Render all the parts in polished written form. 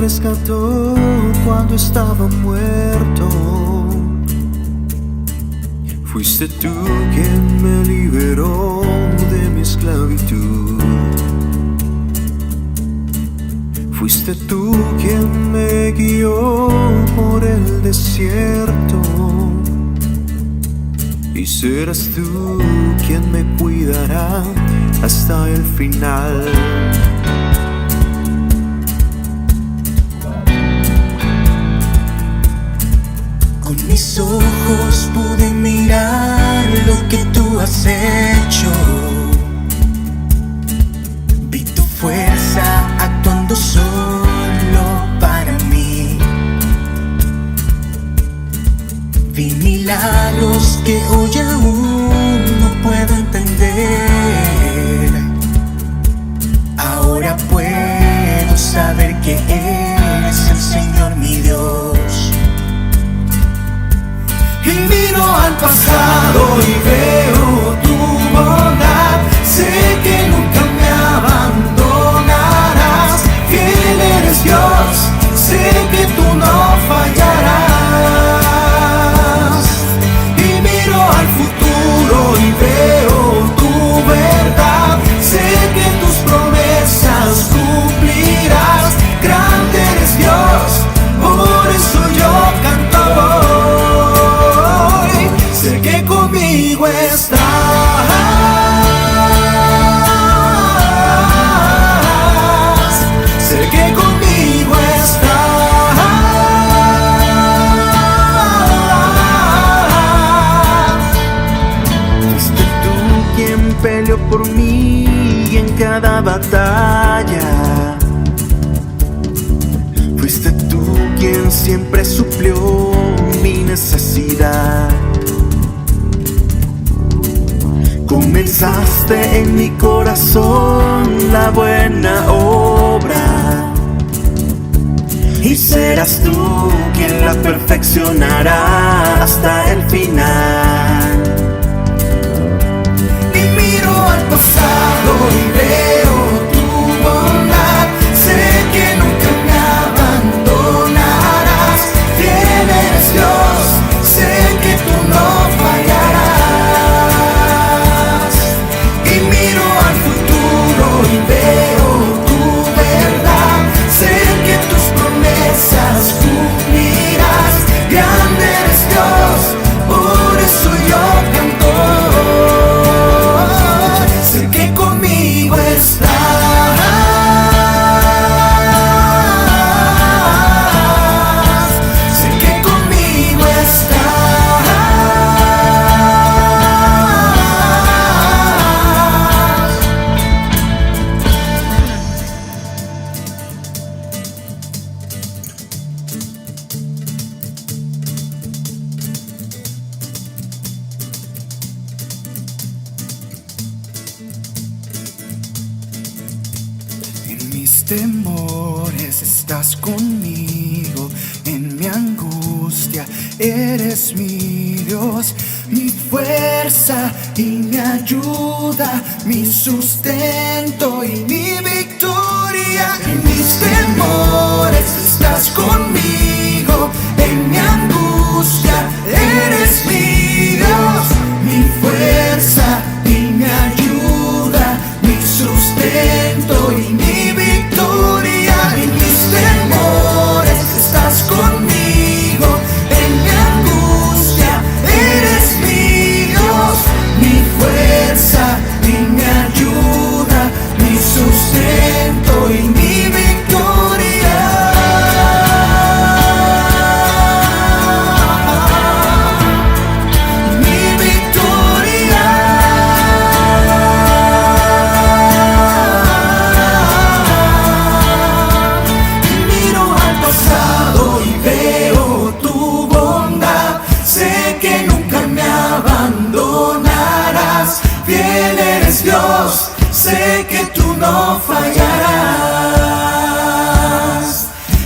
rescató cuando estaba muerto. Fuiste tú quien me liberó de mi esclavitud. Fuiste tú quien me guió por el desierto. Y serás tú quien me cuidará hasta el final. Con mis ojos pude mirar lo que tú has hecho. Vi tu fuerza actuando solo para mí. Vi milagros que hoy aún no puedo entender. Ahora puedo saber que eres el Señor mi Dios. Y miro al pasado y veo tu bondad. Sé que nunca me abandonarás. Fiel eres Dios, sé que tú no fallarás. Y miro al futuro y veo tu verdad. Sé que tus promesas cumplirás. Grande eres Dios, por eso yo canto hoy. Sé que conmigo estás. Sé que conmigo estás. Fuiste tú quien peleó por mí en cada batalla. Fuiste tú quien siempre suplió mi necesidad. Comenzaste en mi corazón la buena obra, y serás tú quien la perfeccionará hasta el final. Y miro al pasado y veo tu bondad. Sé que nunca me abandonarás. Fiel eres Dios, sé que tú no fallarás. Y miro al futuro y veo tu verdad. Sé que tus promesas cumplirás. Grande eres Dios, por eso yo canto. Sé que conmigo estás. Sé que conmigo estás. En mis temores estás conmigo, en mi angustia eres mi Dios, mi fuerza y mi ayuda, mi sustento y mi victoria. En mis temores estás conmigo, en mi angustia eres mi Dios, mi fuerza y mi ayuda, mi sustento y mi victoria. En mis temores estás conmigo, en mi angustia eres mi Dios, mi fuerza y mi ayuda, mi sustento y mi victoria. Mi victoria. Miro al pasado y veo tu bondad. Sé que nunca me abandonarás. Fiel eres Dios, sé que tú no fallarás.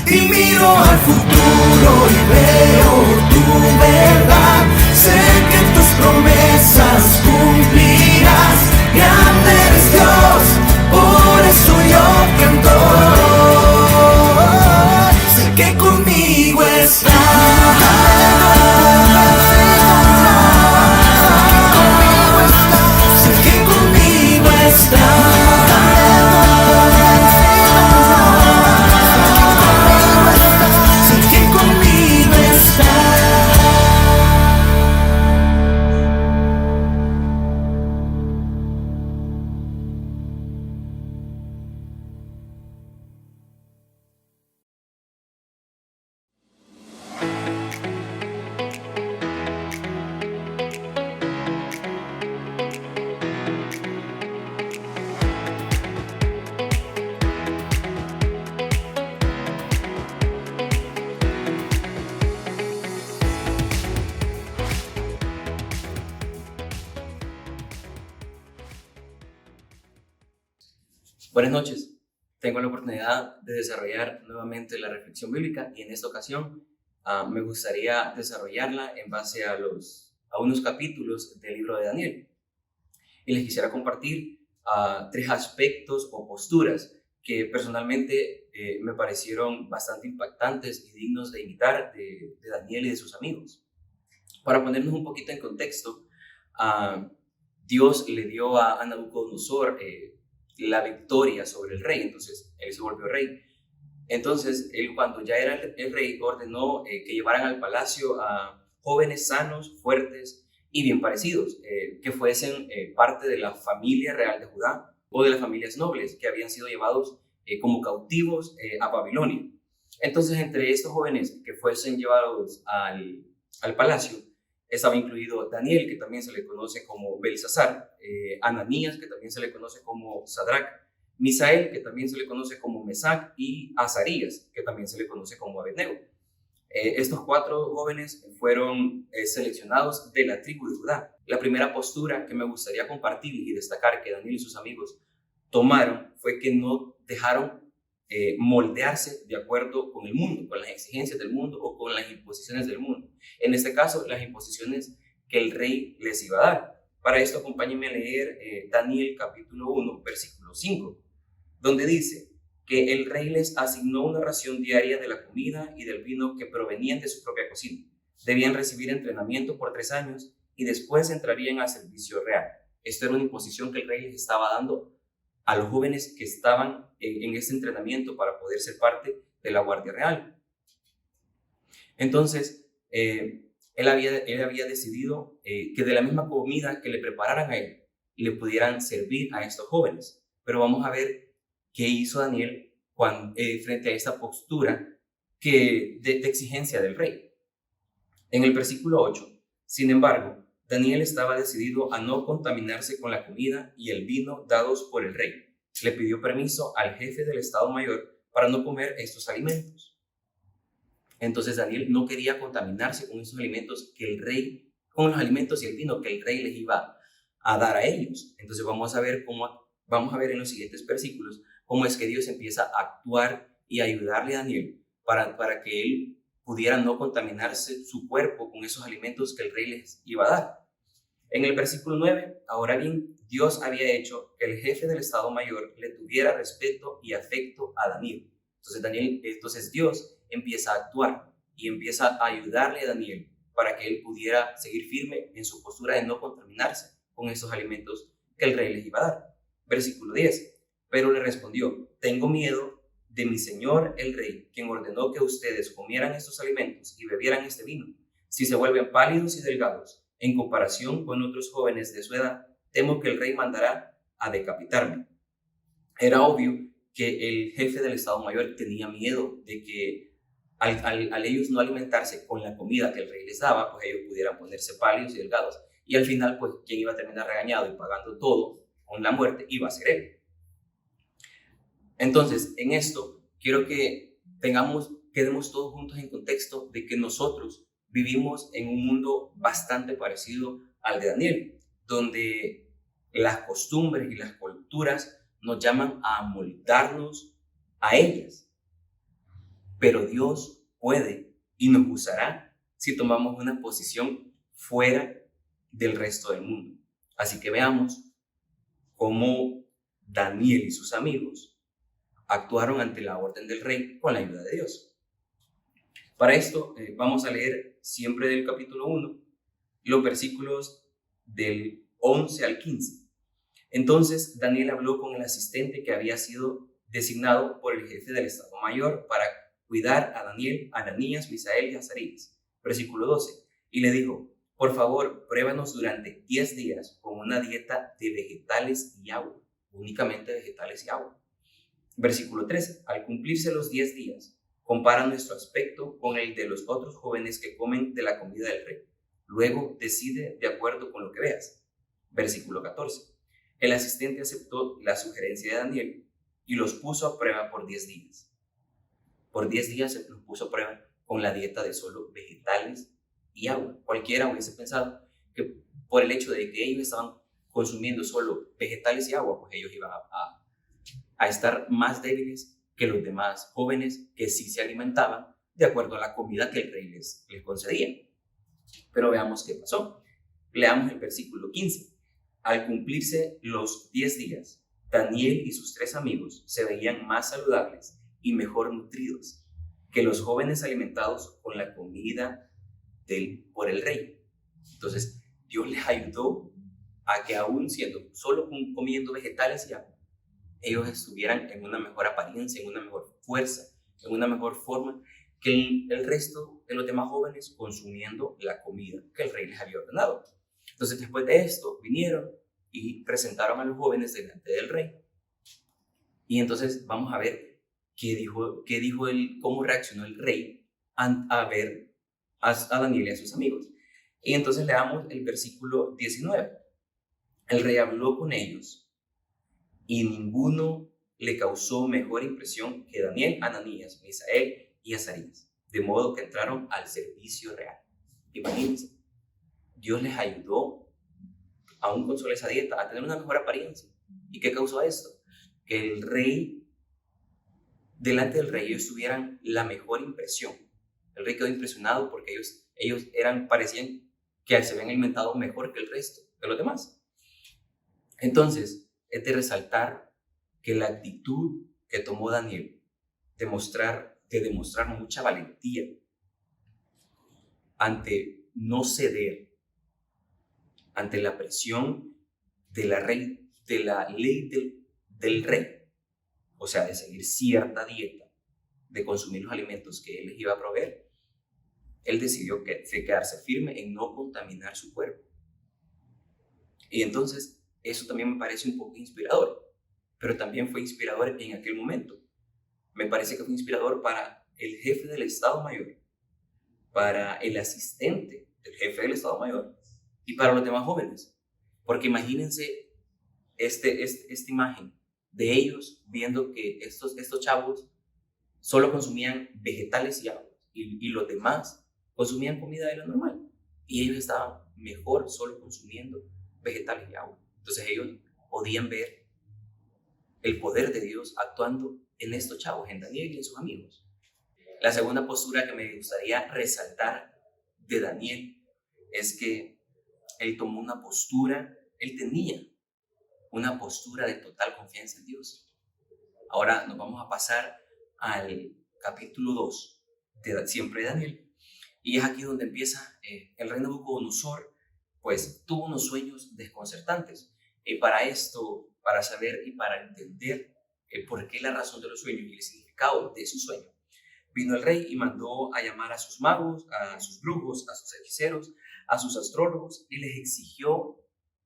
Y miro al futuro y veo tu verdad. Sé que tus promesas cumplirás. Grande eres Dios, por eso yo canto. Buenas noches. Tengo la oportunidad de desarrollar nuevamente la reflexión bíblica y en esta ocasión me gustaría desarrollarla en base a unos capítulos del libro de Daniel. Y les quisiera compartir tres aspectos o posturas que personalmente me parecieron bastante impactantes y dignos de imitar de Daniel y de sus amigos. Para ponernos un poquito en contexto, Dios le dio a Nabucodonosor la victoria sobre el rey, entonces él se volvió rey. Entonces, él cuando ya era el rey ordenó que llevaran al palacio a jóvenes sanos, fuertes y bien parecidos, que fuesen parte de la familia real de Judá o de las familias nobles que habían sido llevados como cautivos a Babilonia. Entonces, entre estos jóvenes que fuesen llevados al palacio, estaba incluido Daniel, que también se le conoce como Belsasar, Ananías, que también se le conoce como Sadrach, Misael, que también se le conoce como Mesac, y Azarías, que también se le conoce como Abednego. Estos cuatro jóvenes fueron seleccionados de la tribu de Judá. La primera postura que me gustaría compartir y destacar que Daniel y sus amigos tomaron fue que no dejaron moldearse de acuerdo con el mundo, con las exigencias del mundo o con las imposiciones del mundo. En este caso, las imposiciones que el rey les iba a dar. Para esto, acompáñenme a leer Daniel capítulo 1, versículo 5, donde dice que el rey les asignó una ración diaria de la comida y del vino que provenían de su propia cocina. Debían recibir entrenamiento por 3 años y después entrarían a servicio real. Esto era una imposición que el rey les estaba dando a los jóvenes que estaban en ese entrenamiento para poder ser parte de la Guardia Real. Entonces, él había decidido que de la misma comida que le prepararan a él, le pudieran servir a estos jóvenes. Pero vamos a ver qué hizo Daniel frente a esta postura de exigencia del rey. En el versículo 8, sin embargo, Daniel estaba decidido a no contaminarse con la comida y el vino dados por el rey. Le pidió permiso al jefe del Estado Mayor para no comer estos alimentos. Entonces Daniel no quería contaminarse con esos alimentos con los alimentos y el vino que el rey les iba a dar a ellos. Entonces vamos a ver en los siguientes versículos cómo es que Dios empieza a actuar y a ayudarle a Daniel para que él pudiera no contaminarse su cuerpo con esos alimentos que el rey les iba a dar. En el versículo 9, ahora bien, Dios había hecho que el jefe del Estado Mayor le tuviera respeto y afecto a Daniel. Entonces Dios empieza a actuar y empieza a ayudarle a Daniel para que él pudiera seguir firme en su postura de no contaminarse con esos alimentos que el rey les iba a dar. Versículo 10, pero le respondió, tengo miedo de mi señor el rey, quien ordenó que ustedes comieran estos alimentos y bebieran este vino. Si se vuelven pálidos y delgados, en comparación con otros jóvenes de su edad, temo que el rey mandará a decapitarme. Era obvio que el jefe del Estado Mayor tenía miedo de que al ellos no alimentarse con la comida que el rey les daba, pues ellos pudieran ponerse pálidos y delgados. Y al final, pues quien iba a terminar regañado y pagando todo con la muerte iba a ser él. Entonces, en esto, quiero que quedemos todos juntos en contexto de que nosotros vivimos en un mundo bastante parecido al de Daniel, donde las costumbres y las culturas nos llaman a amoldarnos a ellas. Pero Dios puede y nos usará si tomamos una posición fuera del resto del mundo. Así que veamos cómo Daniel y sus amigos actuaron ante la orden del rey con la ayuda de Dios. Para esto vamos a leer siempre del capítulo 1 los versículos del 11 al 15. Entonces Daniel habló con el asistente que había sido designado por el jefe del Estado Mayor para cuidar a Daniel, Ananías, Misael y Azarías. Versículo 12. Y le dijo, por favor, pruébanos durante 10 días con una dieta de vegetales y agua, únicamente vegetales y agua. Versículo 13. Al cumplirse los 10 días, compara nuestro aspecto con el de los otros jóvenes que comen de la comida del rey. Luego decide de acuerdo con lo que veas. Versículo 14. El asistente aceptó la sugerencia de Daniel y los puso a prueba por 10 días. Por 10 días se los puso a prueba con la dieta de solo vegetales y agua. Cualquiera hubiese pensado que por el hecho de que ellos estaban consumiendo solo vegetales y agua, pues ellos iban a a estar más débiles que los demás jóvenes que sí se alimentaban de acuerdo a la comida que el rey les concedía. Pero veamos qué pasó. Leamos el versículo 15. Al cumplirse los 10 días, Daniel y sus 3 amigos se veían más saludables y mejor nutridos que los jóvenes alimentados con la comida por el rey. Entonces, Dios les ayudó a que aún siendo solo comiendo vegetales y agua, ellos estuvieran en una mejor apariencia, en una mejor fuerza, en una mejor forma que el resto de los demás jóvenes consumiendo la comida que el rey les había ordenado. Entonces, después de esto, vinieron y presentaron a los jóvenes delante del rey. Y entonces vamos a ver cómo reaccionó el rey a ver a Daniel y a sus amigos. Y entonces leamos el versículo 19. El rey habló con ellos y ninguno le causó mejor impresión que Daniel, Ananías, Misael y Azarías, de modo que entraron al servicio real. Imagínense, Dios les ayudó, aún con solo esa dieta, a tener una mejor apariencia. ¿Y qué causó esto? Que delante del rey ellos tuvieran la mejor impresión. El rey quedó impresionado porque ellos parecían que se habían alimentado mejor que el resto de los demás. Entonces, es de resaltar que la actitud que tomó Daniel de demostrar mucha valentía ante no ceder ante la presión de la ley del rey, o sea, de seguir cierta dieta, de consumir los alimentos que él les iba a proveer, él decidió quedarse firme en no contaminar su cuerpo. Y entonces, eso también me parece un poco inspirador, pero también fue inspirador en aquel momento. Me parece que fue inspirador para el jefe del Estado Mayor, para el asistente del jefe del Estado Mayor y para los demás jóvenes. Porque imagínense esta imagen de ellos viendo que estos chavos solo consumían vegetales y agua y los demás consumían comida de lo normal. Y ellos estaban mejor solo consumiendo vegetales y agua. Entonces ellos podían ver el poder de Dios actuando en estos chavos, en Daniel y en sus amigos. La segunda postura que me gustaría resaltar de Daniel es que él tenía una postura de total confianza en Dios. Ahora nos vamos a pasar al capítulo 2 de siempre Daniel. Y es aquí donde empieza el rey Nabucodonosor, pues tuvo unos sueños desconcertantes. Y para saber y para entender por qué la razón de los sueños y el significado de su sueño, vino el rey y mandó a llamar a sus magos, a sus brujos, a sus hechiceros, a sus astrólogos, y les exigió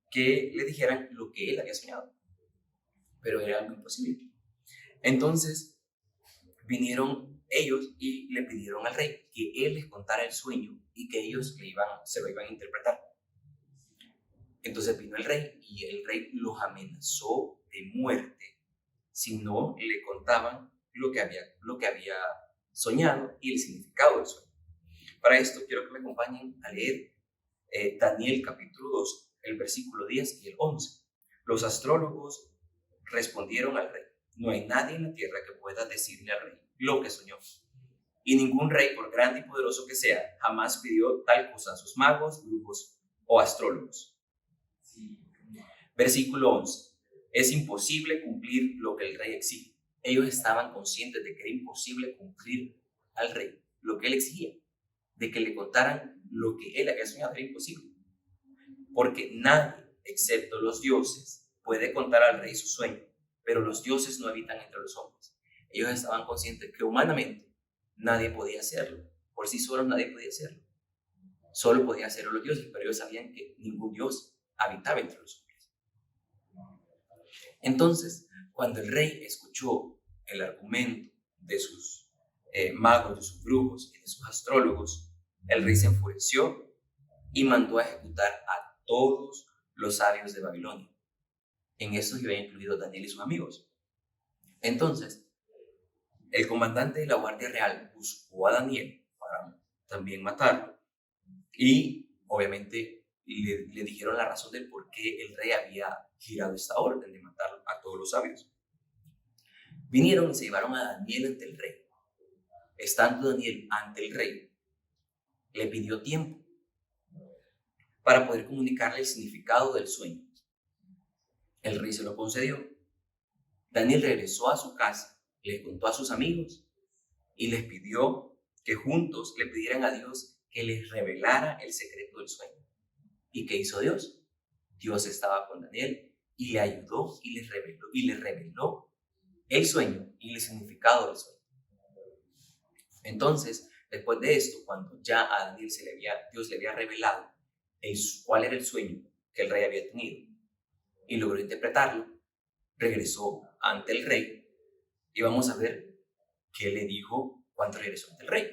que le dijeran lo que él había soñado. Pero era algo imposible. Entonces vinieron ellos y le pidieron al rey que él les contara el sueño y que ellos se lo iban a interpretar. Entonces vino el rey y el rey los amenazó de muerte si no le contaban lo que había soñado y el significado del sueño. Para esto quiero que me acompañen a leer Daniel capítulo 2, el versículo 10 y el 11. Los astrólogos respondieron al rey: no hay nadie en la tierra que pueda decirle al rey lo que soñó. Y ningún rey, por grande y poderoso que sea, jamás pidió tal cosa a sus magos, brujos o astrólogos. Versículo 11. Es imposible cumplir lo que el rey exige. Ellos estaban conscientes de que era imposible cumplir al rey lo que él exigía, de que le contaran lo que él había soñado. Era imposible, porque nadie, excepto los dioses, puede contar al rey su sueño, pero los dioses no habitan entre los hombres. Ellos estaban conscientes que humanamente nadie podía hacerlo, por sí solos nadie podía hacerlo, solo podía hacerlo los dioses, pero ellos sabían que ningún dios habitaba entre los hombres. Entonces, cuando el rey escuchó el argumento de sus magos, de sus brujos y de sus astrólogos, el rey se enfureció y mandó a ejecutar a todos los sabios de Babilonia. En estos iban incluidos Daniel y sus amigos. Entonces, el comandante de la Guardia Real buscó a Daniel para también matarlo y obviamente le dijeron la razón del por qué el rey había girado esta orden de matar a todos los sabios. Vinieron y se llevaron a Daniel ante el rey. Estando Daniel ante el rey, le pidió tiempo para poder comunicarle el significado del sueño. El rey se lo concedió. Daniel regresó a su casa, le contó a sus amigos y les pidió que juntos le pidieran a Dios que les revelara el secreto del sueño. ¿Y qué hizo Dios? Dios estaba con Daniel y le ayudó y le reveló el sueño y el significado del sueño. Entonces, después de esto, cuando ya a Daniel Dios le había revelado cuál era el sueño que el rey había tenido y logró interpretarlo, regresó ante el rey y vamos a ver qué le dijo cuando regresó ante el rey.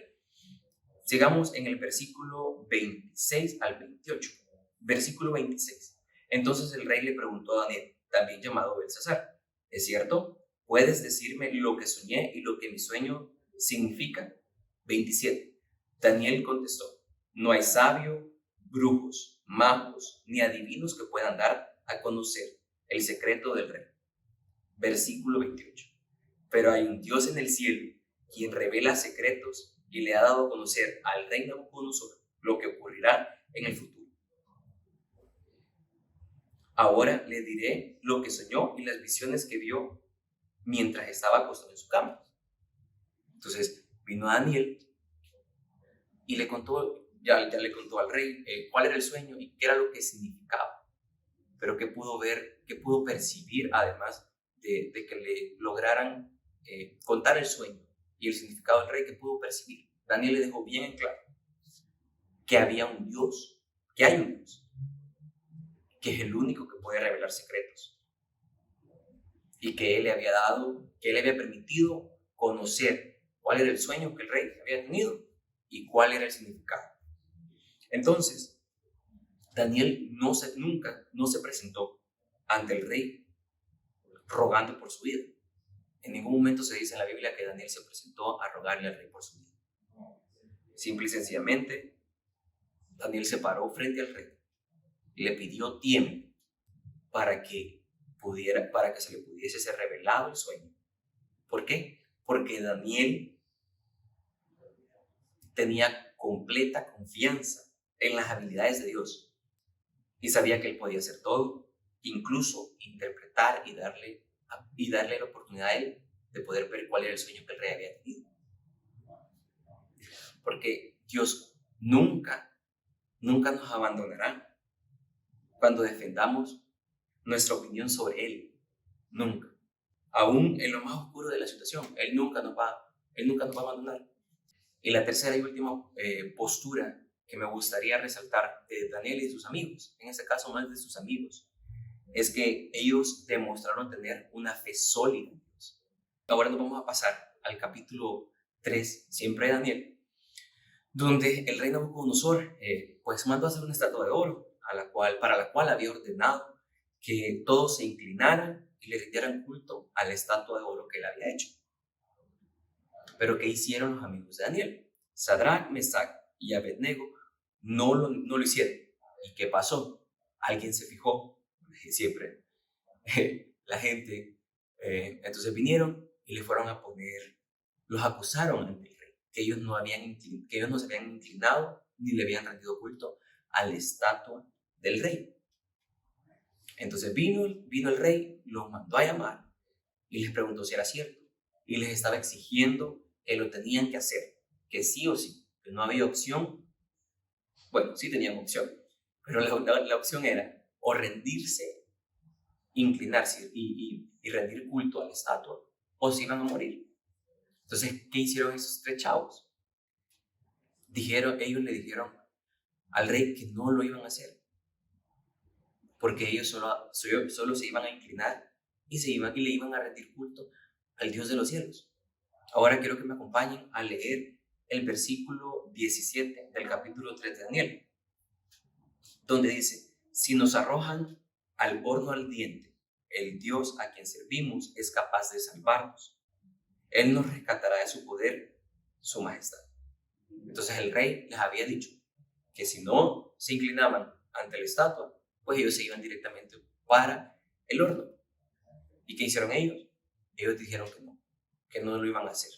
Sigamos en el versículo 26 al 28. Versículo 26. Entonces el rey le preguntó a Daniel, también llamado Belsasar, ¿es cierto? ¿Puedes decirme lo que soñé y lo que mi sueño significa? 27. Daniel contestó, no hay sabio, brujos, magos, ni adivinos que puedan dar a conocer el secreto del rey. Versículo 28. Pero hay un Dios en el cielo, quien revela secretos y le ha dado a conocer al rey Nabucodonosor lo que ocurrirá en el futuro. Ahora le diré lo que soñó y las visiones que vio mientras estaba acostado en su cama. Entonces vino Daniel y le contó, ya le contó al rey cuál era el sueño y qué era lo que significaba. Pero qué pudo ver, qué pudo percibir además de que le lograran contar el sueño y el significado del rey, que pudo percibir. Daniel le dejó bien en claro que había un Dios, que hay un Dios, que es el único que puede revelar secretos y que él le había permitido conocer cuál era el sueño que el rey había tenido y cuál era el significado. Entonces, Daniel nunca se presentó ante el rey rogando por su vida. En ningún momento se dice en la Biblia que Daniel se presentó a rogarle al rey por su vida. Simple y sencillamente, Daniel se paró frente al rey y le pidió tiempo para que se le pudiese ser revelado el sueño. ¿Por qué? Porque Daniel tenía completa confianza en las habilidades de Dios y sabía que él podía hacer todo, incluso interpretar y darle la oportunidad a él de poder ver cuál era el sueño que el rey había tenido. Porque Dios nunca nos abandonará cuando defendamos nuestra opinión sobre Él. Nunca. Aún en lo más oscuro de la situación, Él nunca nos va a abandonar. Y la tercera y última postura que me gustaría resaltar de Daniel y de sus amigos, en este caso más de sus amigos, es que ellos demostraron tener una fe sólida en Dios. Ahora nos vamos a pasar al capítulo 3, siempre de Daniel, donde el rey Nabucodonosor pues mandó a hacer una estatua de oro para la cual había ordenado que todos se inclinaran y le rindieran culto a la estatua de oro que él había hecho. Pero ¿qué hicieron los amigos de Daniel? Sadrach, Mesach y Abednego no lo hicieron. ¿Y qué pasó? Alguien se fijó, siempre la gente, entonces vinieron y le fueron a poner, los acusaron ante el rey, que ellos no se habían inclinado ni le habían rendido culto a la estatua del rey. Entonces vino el rey, los mandó a llamar y les preguntó si era cierto y les estaba exigiendo que lo tenían que hacer, que sí o sí, que no había opción. Bueno, sí tenían opción, pero la opción era o rendirse, inclinarse y rendir culto a la estatua, o se iban a morir. Entonces, ¿qué hicieron esos tres chavos? Ellos le dijeron al rey que no lo iban a hacer, porque ellos solo se iban a inclinar y le iban a rendir culto al Dios de los cielos. Ahora quiero que me acompañen a leer el versículo 17 del capítulo 3 de Daniel, donde dice: si nos arrojan al horno ardiente, el Dios a quien servimos es capaz de salvarnos. Él nos rescatará de su poder, su majestad. Entonces el rey les había dicho que si no se inclinaban ante la estatua, pues ellos se iban directamente para el horno. ¿Y qué hicieron ellos? Ellos dijeron que no. que no lo iban a hacer.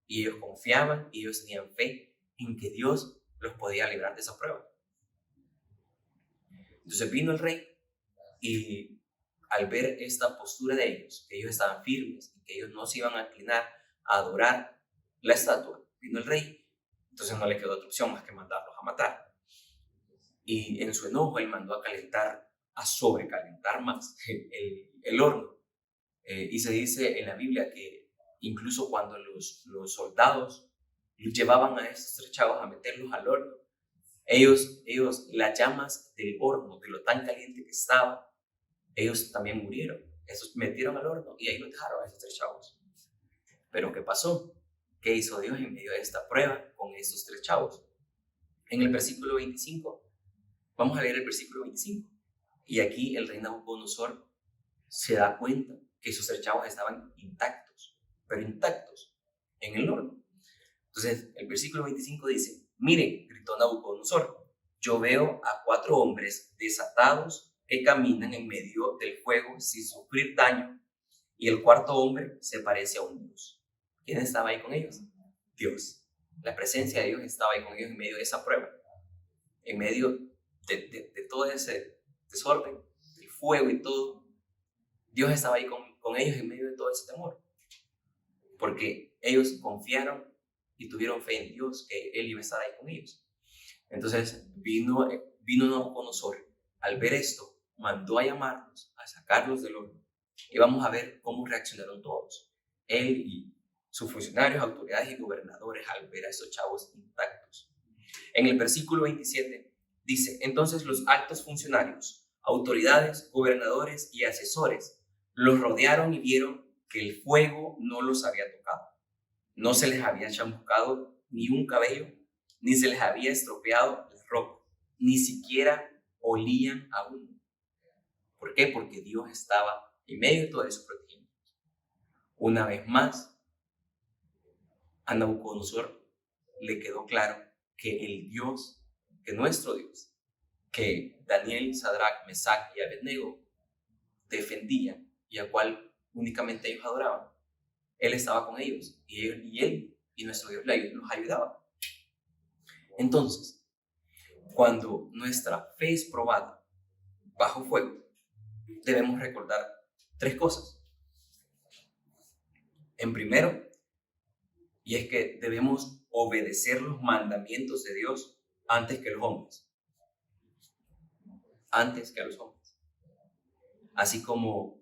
Y ellos confiaban y ellos tenían fe en que Dios los podía librar de esa prueba. Entonces vino el rey y al ver esta postura de ellos, que ellos estaban firmes y que ellos no se iban a inclinar a adorar la estatua, vino el rey. Entonces no le quedó otra opción más que mandarlos a matar. Y en su enojo él mandó a sobrecalentar más el horno. Y se dice en la Biblia que incluso cuando los soldados llevaban a estos 3 chavos a meterlos al horno, ellos, las llamas del horno, de lo tan caliente que estaba, ellos también murieron. Esos metieron al horno y ahí los dejaron a esos 3 chavos. Pero ¿qué pasó? ¿Qué hizo Dios en medio de esta prueba con estos 3 chavos? En el versículo 25, vamos a leer el versículo 25. Y aquí el rey Nabucodonosor se da cuenta que esos 3 chavos estaban intactos, pero intactos en el horno. Entonces el versículo 25 dice: miren, gritó Nabucodonosor, yo veo a 4 hombres desatados que caminan en medio del fuego sin sufrir daño, y el 4.º hombre se parece a un dios. ¿Quién estaba ahí con ellos? Dios. La presencia de Dios estaba ahí con ellos en medio de esa prueba, en medio de todo ese desorden, el fuego y todo. Dios estaba ahí con ellos en medio de todo ese temor, porque ellos confiaron y tuvieron fe en Dios, que Él iba a estar ahí con ellos. Entonces vino Nabucodonosor. Al ver esto, mandó a llamarlos, a sacarlos del horno. Y vamos a ver cómo reaccionaron todos. Él y sus funcionarios, autoridades y gobernadores al ver a esos chavos intactos. En el versículo 27 dice: entonces los altos funcionarios, autoridades, gobernadores y asesores los rodearon y vieron que el fuego no los había tocado. No se les había chamuscado ni un cabello, ni se les había estropeado la ropa, ni siquiera olían a humo. ¿Por qué? Porque Dios estaba en medio de todo eso protegiendo. Una vez más, a Nabucodonosor le quedó claro que el Dios, que nuestro Dios, que Daniel, Sadrach, Mesach y Abednego defendían y a cual únicamente ellos adoraban, Él estaba con ellos y él y nuestro Dios los ayudaba. Entonces, cuando nuestra fe es probada bajo fuego, debemos recordar 3 cosas. En primero, y es que debemos obedecer los mandamientos de Dios antes que los hombres. Antes que a los hombres. Así como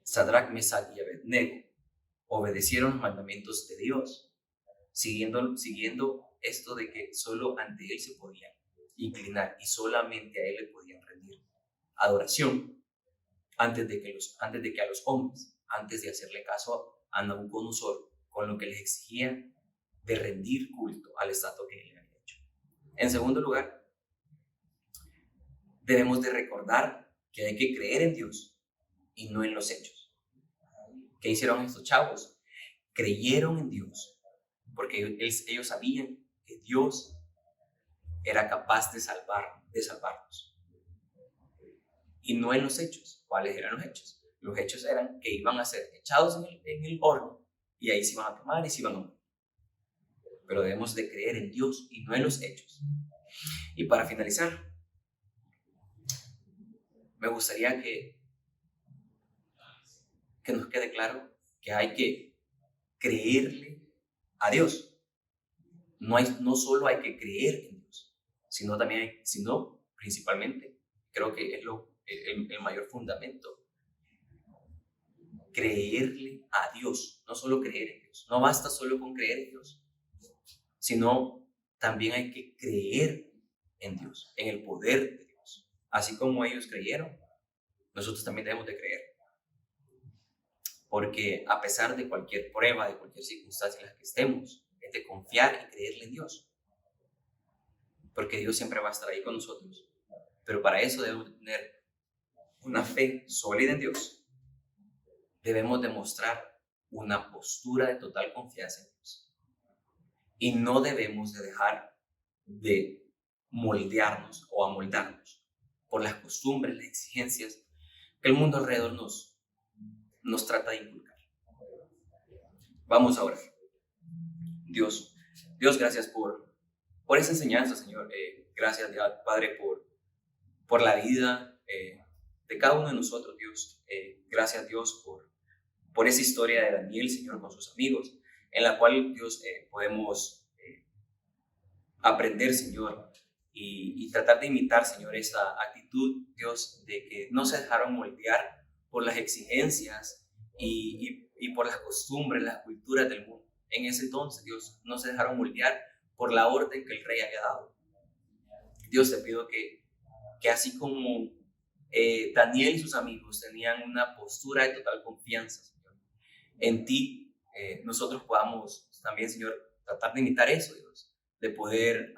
Sadrach, Mesach y Abednego obedecieron los mandamientos de Dios, siguiendo esto de que solo ante Él se podían inclinar y solamente a Él le podían rendir adoración antes de que a los hombres, antes de hacerle caso a Nabucodonosor con lo que les exigía de rendir culto al estatua que Él había hecho. En segundo lugar, debemos de recordar que hay que creer en Dios y no en los hechos. ¿Qué hicieron estos chavos? Creyeron en Dios porque ellos sabían que Dios era capaz de salvarnos. Y no en los hechos. ¿Cuáles eran los hechos? Los hechos eran que iban a ser echados en el horno y ahí se iban a quemar y se iban a morir. Pero debemos de creer en Dios y no en los hechos. Y para finalizar, me gustaría que nos quede claro que hay que creerle a Dios. No solo hay que creer en Dios, sino principalmente, creo que es el mayor fundamento. Creerle a Dios, no solo creer en Dios. No basta solo con creer en Dios, sino también hay que creer en Dios, en el poder de Dios. Así como ellos creyeron, nosotros también debemos de creer. Porque a pesar de cualquier prueba, de cualquier circunstancia en la que estemos, es de confiar y creerle en Dios. Porque Dios siempre va a estar ahí con nosotros. Pero para eso debemos tener una fe sólida en Dios. Debemos demostrar una postura de total confianza en Dios. Y no debemos de dejar de moldearnos o amoldarnos por las costumbres, las exigencias que el mundo alrededor nos trata de inculcar. Vamos a orar. Dios, gracias por esa enseñanza, Señor. Gracias, Padre, por la vida de cada uno de nosotros, Dios. Gracias, Dios, por esa historia de Daniel, Señor, con sus amigos, en la cual, Dios, podemos aprender, Señor, y tratar de imitar, Señor, esa actitud, Dios, de que no se dejaron moldear por las exigencias y por las costumbres, las culturas del mundo. En ese entonces, Dios, no se dejaron moldear por la orden que el rey había dado. Dios, te pido que así como Daniel y sus amigos tenían una postura de total confianza, Señor, en ti, nosotros podamos también, Señor, tratar de imitar eso, Dios, de poder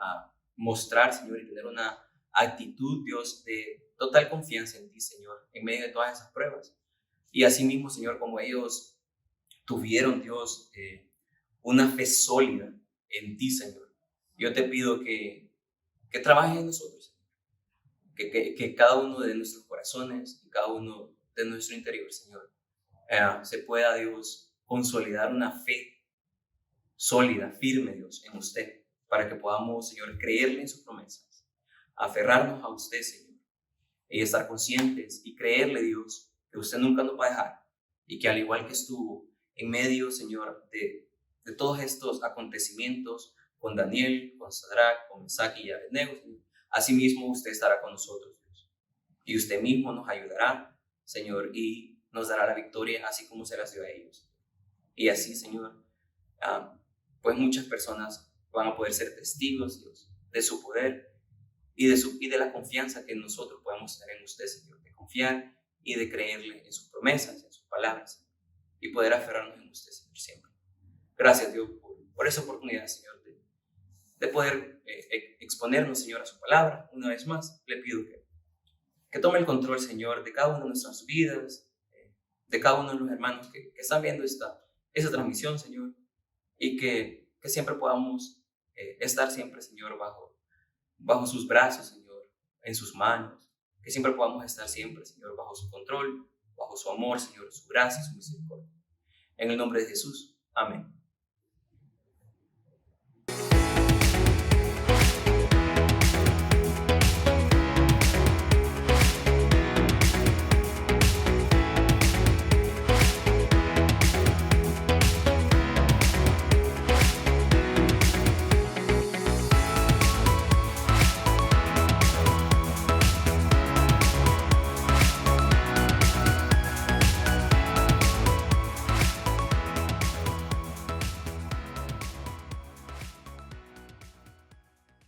mostrar, Señor, y tener una actitud, Dios, de total confianza en ti, Señor, en medio de todas esas pruebas. Y así mismo, Señor, como ellos tuvieron, Dios, una fe sólida en ti, Señor, yo te pido que trabajes en nosotros, que cada uno de nuestros corazones, que cada uno de nuestro interior, Señor, se pueda, Dios, consolidar una fe sólida, firme, Dios, en usted, para que podamos, Señor, creerle en sus promesas, aferrarnos a usted, Señor, y estar conscientes y creerle, Dios, que usted nunca nos va a dejar y que al igual que estuvo en medio, Señor, de todos estos acontecimientos con Daniel, con Sadrach, con Mesach y Abednego, Señor, asimismo usted estará con nosotros, Dios, y usted mismo nos ayudará, Señor, y nos dará la victoria así como se las dio a ellos. Y así, Señor, pues muchas personas van a poder ser testigos, Dios, de su poder y de la confianza que nosotros podemos tener en usted, Señor, de confiar y de creerle en sus promesas, en sus palabras, y poder aferrarnos en usted, Señor, siempre. Gracias, Dios, por esa oportunidad, Señor, de poder exponernos, Señor, a su palabra. Una vez más, le pido que tome el control, Señor, de cada una de nuestras vidas, de cada uno de los hermanos que están viendo esa transmisión, Señor, y que siempre podamos estar siempre, Señor, bajo sus brazos, Señor, en sus manos, que siempre podamos estar siempre, Señor, bajo su control, bajo su amor, Señor, su gracia y su misericordia. En el nombre de Jesús. Amén.